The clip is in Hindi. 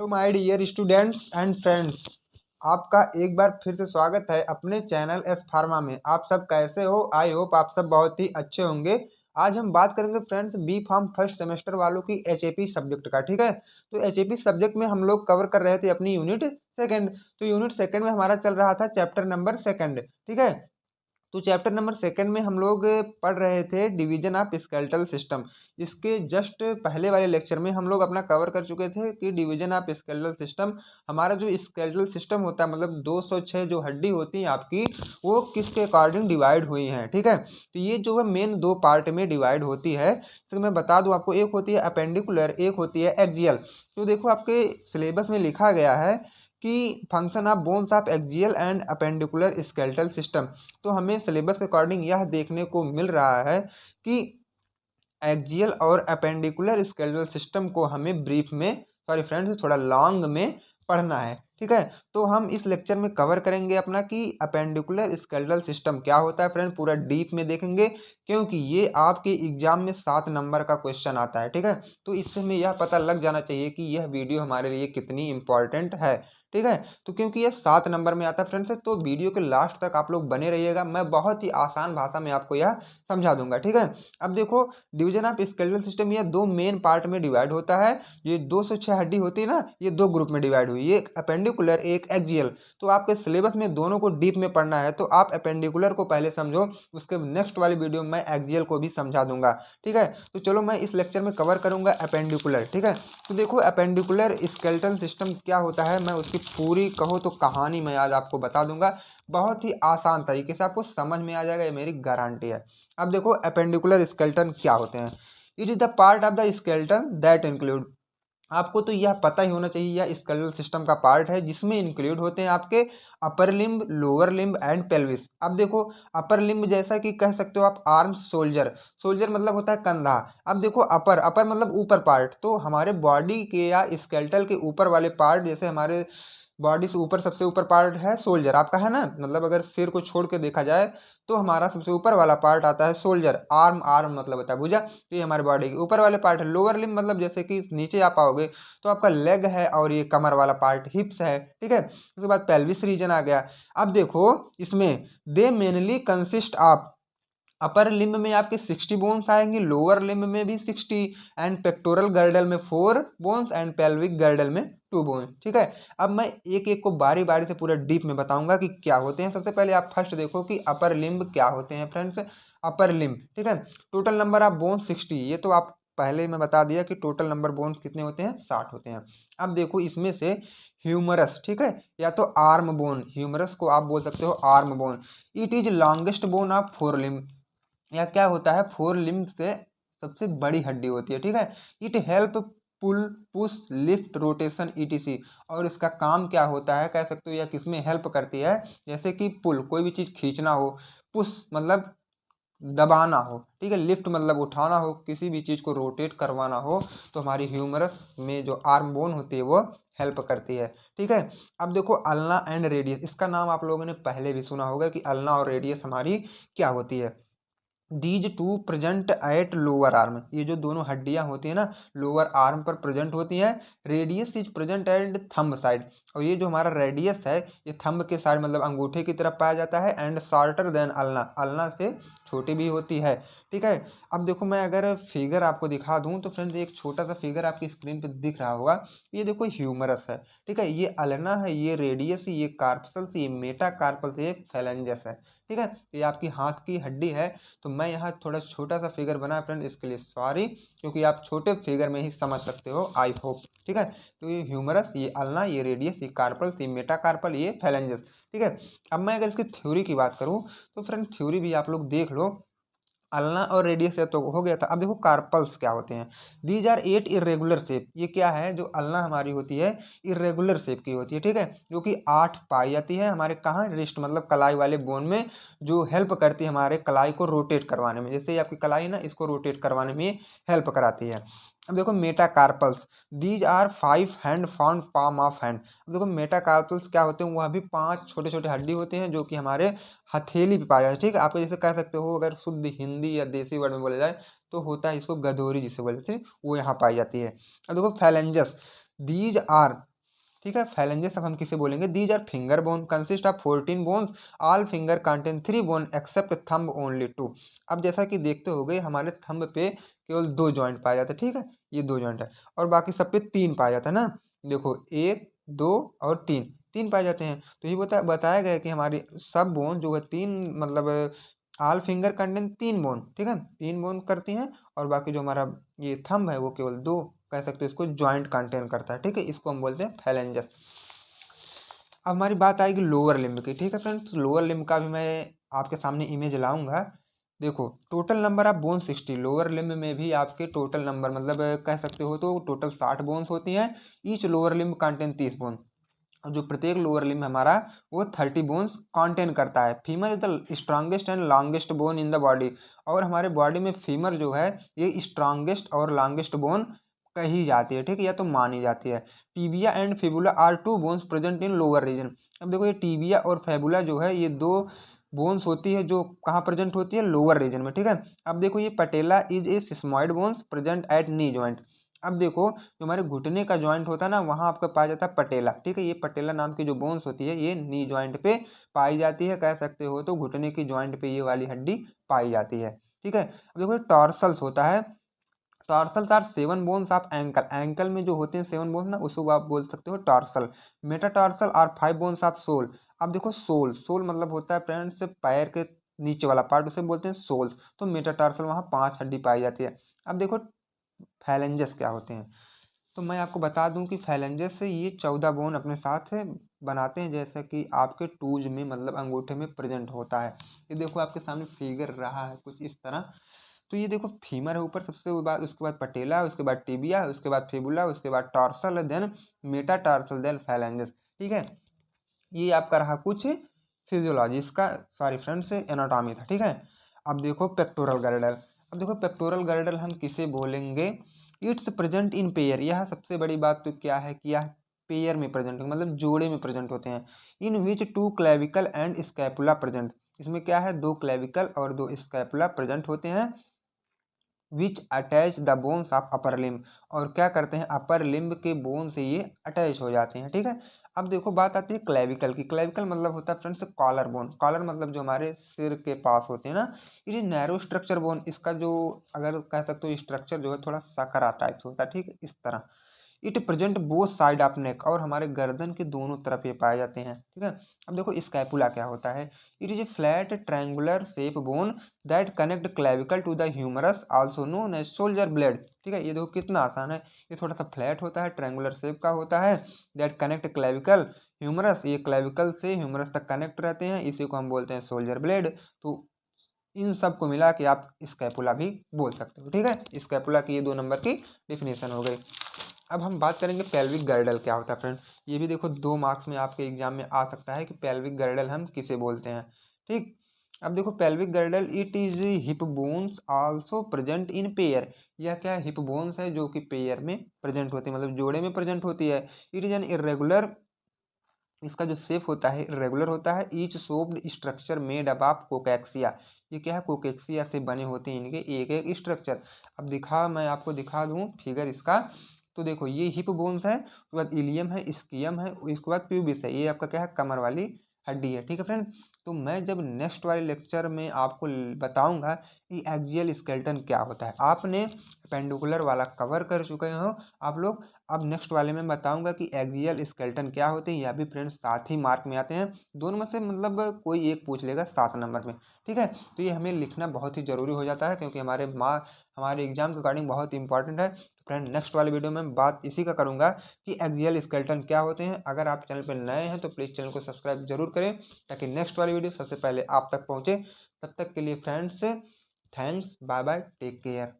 Hello my dear students and friends. आपका एक बार फिर से स्वागत है अपने चैनल एस फार्मा में। आप सब कैसे हो? आई होप आप सब बहुत ही अच्छे होंगे। आज हम बात करेंगे friends B pharm first semester वालों की एचएपी सब्जेक्ट का। ठीक है, तो एचएपी सब्जेक्ट में हम लोग कवर कर रहे थे अपनी यूनिट सेकंड। तो यूनिट सेकंड में हमारा चल रहा था चैप्टर नंबर सेकंड। ठीक है, तो चैप्टर नंबर सेकंड में हम लोग पढ़ रहे थे डिवीजन ऑफ स्केलेटल सिस्टम। इसके जस्ट पहले वाले लेक्चर में हम लोग अपना कवर कर चुके थे कि डिवीजन ऑफ स्केलेटल सिस्टम, हमारा जो स्केलेटल सिस्टम होता है मतलब 206 जो हड्डी होती है आपकी, वो किसके अकॉर्डिंग डिवाइड हुई हैं। ठीक है, तो ये जो है मेन दो पार्ट में डिवाइड होती है। तो मैं बता दूं आपको, एक होती है अपेंडिकुलर, एक होती है एक्जियल। तो देखो आपके सिलेबस में लिखा गया है कि function of bones of axial and appendicular skeletal system. तो हमें सिलेबस के अकॉर्डिंग यह देखने को मिल रहा है कि एक्जियल और अपेंडिकुलर स्केलेटल सिस्टम को हमें ब्रीफ में, सॉरी फ्रेंड्स, थोड़ा लॉन्ग में पढ़ना है। ठीक है, तो हम इस लेक्चर में कवर करेंगे अपना कि अपेंडिकुलर स्केलेटल सिस्टम क्या होता है फ्रेंड्स, पूरा डीप में देखेंगे, क्योंकि ये आपके एग्जाम में 7 नंबर का क्वेश्चन आता है। ठीक है, तो इससे हमें यह पता लग जाना चाहिए कि यह वीडियो हमारे लिए कितनी इंपॉर्टेंट है। ठीक है, तो क्योंकि यह 7 नंबर में आता है फ्रेंड्स, तो वीडियो के लास्ट तक आप लोग बने रहिएगा। मैं बहुत ही आसान भाषा में आपको यह समझा दूंगा। ठीक है, अब देखो डिवीजन ऑफ स्केलेटल सिस्टम यह दो मेन पार्ट में डिवाइड होता है। ये 206 हड्डी होती है ना, ये दो ग्रुप में डिवाइड हुई, एक अपेंडिकुलर एक एक्जियल। तो आपके सिलेबस में दोनों को डीप में पढ़ना है, तो आप अपेंडिकुलर को पहले समझो, उसके नेक्स्ट वाली वीडियो में मैं एक्जियल को भी समझा दूंगा। ठीक है, तो चलो मैं इस लेक्चर में कवर करूंगा अपेंडिकुलर। ठीक है, तो देखो अपेंडिकुलर स्केलेटल सिस्टम क्या होता है, मैं उसकी पूरी कहो तो कहानी मैं आज आपको बता दूंगा। बहुत ही आसान तरीके से आपको समझ में आ जाएगा, ये मेरी गारंटी है। अब देखो अपेंडिकुलर स्केलेटन क्या होते हैं। It is the part of the skeleton that include, आपको तो यह पता ही होना चाहिए, यह स्केलेटल सिस्टम का पार्ट है जिसमें इंक्लूड होते हैं आपके upper limb, lower limb and pelvis. अब देखो अपर लिम्ब जैसा कि कह सकते हो आप आर्म्स, सोल्जर, सोल्जर मतलब होता है कंधा। अब देखो अपर, अपर मतलब ऊपर पार्ट, तो हमारे बॉडी के या स्केलेटल के ऊपर वाले पार्ट, जैसे हमारे बॉडी से ऊपर सबसे ऊपर पार्ट है सोल्जर, आपका है ना, मतलब अगर सिर को छोड़ के देखा जाए तो हमारा सबसे ऊपर वाला पार्ट आता है सोल्जर। आर्म, आर्म मतलब होता है भुजा, तो ये हमारे बॉडी के ऊपर वाले पार्ट है। लोअर लिम्ब मतलब जैसे कि नीचे आप आओगे तो आपका लेग है, और ये कमर वाला पार्ट हिप्स है। ठीक है, उसके बाद पेल्विस रीजन आ गया। अब देखो इसमें दे mainly consist of, upper limb में आपके 60 बोन्स आएंगे, लोअर लिम्ब में भी 60, एंड पेक्टोरल गर्डल में 4 बोन्स एंड पेल्विक गर्डल में 2 बोन्स। ठीक है, अब मैं एक एक को बारी बारी से पूरा डीप में बताऊंगा कि क्या होते हैं। सबसे पहले आप फर्स्ट देखो कि अपर लिम्ब क्या होते हैं फ्रेंड्स। अपर लिम्ब, ठीक है, टोटल नंबर ऑफ बोन्स 60, ये तो आप पहले ही मैं बता दिया कि टोटल नंबर बोन्स कितने होते हैं, 60 होते हैं। अब देखो इसमें से ह्यूमरस, ठीक है, या तो आर्म बोन, ह्यूमरस को आप बोल सकते हो arm bone. It is longest bone of 4 limb, या क्या होता है 4 लिम्ब से सबसे बड़ी हड्डी होती है। ठीक है, it help pull, push, lift, rotation ETC. और इसका काम क्या होता है कह सकते हो, या किसमें हेल्प करती है, जैसे कि पुल कोई भी चीज खींचना हो, पुश मतलब दबाना हो, ठीक है, लिफ्ट मतलब उठाना हो, किसी भी चीज को रोटेट करवाना हो, तो हमारी ह्यूमरस में जो आर्म बोन होती है वो हेल्प करती है। ठीक है, अब देखो अल्ना एंड रेडियस, इसका नाम आप लोगों ने पहले भी सुना होगा कि अल्ना और रेडियस हमारी क्या होती है। These two present at lower arm, ये जो दोनों हड्डियां होती है ना, लोअर आर्म पर प्रेजेंट होती हैं। Radius is present at thumb side, और ये जो हमारा रेडियस है ये थंब के साइड मतलब अंगूठे की तरफ पाया जाता है। And shorter than ulna, ulna से छोटी भी होती है। ठीक है, अब देखो मैं अगर फिगर आपको दिखा दूं तो फ्रेंड्स एक छोटा सा फिगर आपकी स्क्रीन पे दिख रहा होगा, ये देखो ह्यूमरस है। ठीक है, ये अल्ना है, ये रेडियस, ये कार्पल्स, ये मेटा कार्पल्स, ये फेलेंजस है। ठीक है, ये आपकी हाथ की हड्डी है। तो मैं यहाँ थोड़ा छोटा सा फिगर बनाया फ्रेंड, इसके लिए सॉरी, क्योंकि आप छोटे फिगर में ही समझ सकते हो, आई होप। ठीक है, तो ये ह्यूमरस, ये अल्ना, ये रेडियस, ये कार्पल, ये मेटाकार्पल, ये फेलेंजस। ठीक है, अब मैं अगर इसकी थ्योरी की बात करूँ तो फ्रेंड थ्योरी भी आप लोग देख लो। अल्ना और रेडियस से तो हो गया था। अब देखो कार्पल्स क्या होते हैं। दीज आर 8 इरेगुलर शेप, ये क्या है, जो अल्ना हमारी होती है इरेगुलर शेप की होती है। ठीक है, जो कि 8 पाई जाती है हमारे कहाँ, रिस्ट मतलब कलाई वाले बोन में, जो हेल्प करती है हमारे कलाई को रोटेट करवाने में। जैसे ये आपकी कलाई ना, इसको रोटेट करवाने में हेल्प कराती है। अब देखो metacarpals, these are 5 hand found palm of hand. अब देखो मेटाकार्पल्स क्या होते हैं, वह भी 5 छोटे छोटे हड्डी होते हैं जो कि हमारे हथेली पे पाया जाता है। ठीक है, आप जैसे कह सकते हो, अगर शुद्ध हिंदी या देसी वर्ड में बोला जाए तो होता है इसको गदोरी जिसे बोलते हैं, वो यहाँ पाई जाती है। अब देखो फैलेंजस, दीज आर ठीक है। फैलेंजेस अब हम किसे बोलेंगे, these are finger bone consist of 14 bones, all finger contain 3 bone except thumb only 2। अब जैसा कि देखते हो गए हमारे थंब पे केवल 2 जॉइंट पाए जाते हैं, ठीक है, ये 2 जॉइंट है, और बाकी सब पे 3 पाया जाता है ना। देखो 1 2 और 3 पाए जाते हैं। तो ये बताया गया है कि हमारी सब बोन जो है 3 मतलब ऑल फिंगर कंटेन 3 बोन, ठीक है, 3 बोन करती हैं, और बाकी जो हमारा ये थंब है वो केवल 2, कह सकते हो इसको जॉइंट कंटेन करता है, ठीक है, इसको हम बोलते हैं फैलेंजस। अब हमारी बात आएगी लोअर लिम्ब की, ठीक है फ्रेंड्स, लोअर लिम्ब का भी मैं आपके सामने इमेज लाऊंगा। देखो total number of bone 60, lower limb में भी आपके टोटल नंबर मतलब कह सकते हो तो टोटल 60 बोन्स होती हैं। Each lower limb contain 30 bone, और जो प्रत्येक लोअर लिम्ब हमारा वो 30 बोन्स कंटेन करता है। Femur is the strongest and longest bone in the body, और हमारे बॉडी में फीमर जो है ये स्ट्रांगेस्ट और लॉन्गेस्ट बोन कही जाती है, ठीक है, या तो मानी जाती है। Tibia and fibula are 2 bones present in lower region. अब देखो ये टीबिया और फेबुला जो है ये 2 बोन्स होती है जो कहाँ प्रेजेंट होती है, लोअर रीजन में, ठीक है। अब देखो ये patella is a sesamoid bones present at knee joint. अब देखो जो हमारे घुटने का जॉइंट होता है ना वहाँ आपका पाया जाता है पटेला, ठीक है, ये पटेला नाम की जो बोन्स होती है ये नी जॉइंट पे पाई जाती है, कह सकते हो तो घुटने की जॉइंट पे ये वाली हड्डी पाई जाती है, ठीक है। अब देखो टॉर्सल्स होता है, tarsals are 7 bones of ankle, ankle में जो होते हैं 7 बोन्स ना उसको आप बोल सकते हो tarsal. Metatarsal are 5 bones of sole. अब देखो सोल, सोल मतलब होता है फ्रेंड्स पैर के नीचे वाला पार्ट, उसे बोलते हैं सोल्स, तो मेटाटार्सल वहाँ 5 हड्डी पाई जाती है। अब देखो फैलेंजेस क्या होते हैं, तो मैं आपको बता दूं कि फैलेंजेस से ये 14 बोन अपने साथ है बनाते हैं, जैसा कि आपके टूज में मतलब अंगूठे में प्रेजेंट होता है। ये देखो आपके सामने फिगर रहा है कुछ इस तरह। तो ये देखो फीमर है ऊपर सबसे बाद, उसके बाद पटेला, उसके बाद टिबिया, उसके बाद फिबुला, उसके बाद tarsal, then metatarsal, then phalanges, ठीक है। ये आपका रहा कुछ फिजियोलॉजी इसका, सॉरी फ्रेंड्स एनाटॉमी था, ठीक है। अब देखो पेक्टोरल गर्डल, अब देखो पेक्टोरल गर्डल हम किसे बोलेंगे, इट्स प्रेजेंट इन पेयर। यह सबसे बड़ी बात तो क्या है कि यह पेयर में प्रेजेंट मतलब जोड़े में प्रेजेंट होते हैं। इन विच 2 क्लेविकल एंड स्कैपुला प्रेजेंट, इसमें क्या है 2 क्लेविकल और 2 स्कैपुला प्रेजेंट होते हैं। Which attach the bones of upper limb, और क्या करते हैं अपर लिम्ब के बोन से ये अटैच हो जाते हैं, ठीक है। अब देखो बात आती है क्लेविकल की, क्लेविकल मतलब होता है फ्रेंड्स कॉलर बोन, कॉलर मतलब जो हमारे सिर के पास होते हैं ना, ये नैरो स्ट्रक्चर बोन, इसका जो अगर कह सकते हो स्ट्रक्चर जो है थोड़ा सकरा टाइप से होता है, ठीक है, इस तरह। It present both side of neck, और हमारे गर्दन के दोनों तरफ ये पाए जाते हैं, ठीक है। अब देखो स्कैपुला क्या होता है, it is a flat triangular shape bone that connect clavicle to the humerus also known as shoulder blade, ठीक है। ये देखो कितना आसान है, ये थोड़ा सा फ्लैट होता है, ट्रायंगुलर शेप का होता है, दैट कनेक्ट क्लेविकल ह्यूमरस, ये क्लेविकल से ह्यूमरस तक कनेक्ट रहते हैं, इसी को हम बोलते हैं सोल्जर ब्लेड। तो इन सब को मिला के आप स्कैपुला भी बोल सकते हो, ठीक है। स्कैपुला की ये 2 नंबर की डिफिनेशन हो गई। अब हम बात करेंगे पेल्विक गर्डल क्या होता है फ्रेंड, ये भी देखो 2 मार्क्स में आपके एग्जाम में आ सकता है कि पेल्विक गर्डल हम किसे बोलते हैं, ठीक। अब देखो pelvic girdle it is hip bones also present in pair, यह क्या है हिप बोन्स है जो कि पेयर में प्रेजेंट होती है मतलब जोड़े में प्रेजेंट होती है। इट इज एन इरेगुलर, इसका जो शेप होता है इरेगुलर होता है। Each shaped structure made up of coccyx, ये क्या है कोकैक्सिया से बने होते हैं इनके एक एक स्ट्रक्चर। अब मैं आपको दिखा दूं फिगर इसका, तो देखो ये हिप बोन्स है, उसके बाद इलियम है, स्कियम है, इसके बाद प्यूबिस है, ये आपका क्या है कमर वाली हड्डी है, ठीक है फ्रेंड। तो मैं जब नेक्स्ट वाले लेक्चर में आपको बताऊंगा कि एक्सियल स्केलेटन क्या होता है, आपने पेंडुकुलर वाला कवर कर चुके हो आप लोग। अब नेक्स्ट वाले में बताऊंगा कि एक्सियल स्केलेटन क्या होते हैं, यह भी फ्रेंड्स 7 ही मार्क में आते हैं, दोनों में से मतलब कोई एक पूछ लेगा 7 नंबर में, ठीक है। तो ये हमें लिखना बहुत ही ज़रूरी हो जाता है क्योंकि हमारे एग्जाम के अकॉर्डिंग बहुत इंपॉर्टेंट है। फ्रेंड नेक्स्ट वाले वीडियो में बात इसी का करूंगा कि एक्सियल स्केलेटन क्या होते हैं। अगर आप चैनल पर नए हैं तो प्लीज़ चैनल को सब्सक्राइब जरूर करें ताकि नेक्स्ट वाली वीडियो सबसे पहले आप तक पहुंचे। तब तक के लिए friends thanks, bye bye, take care.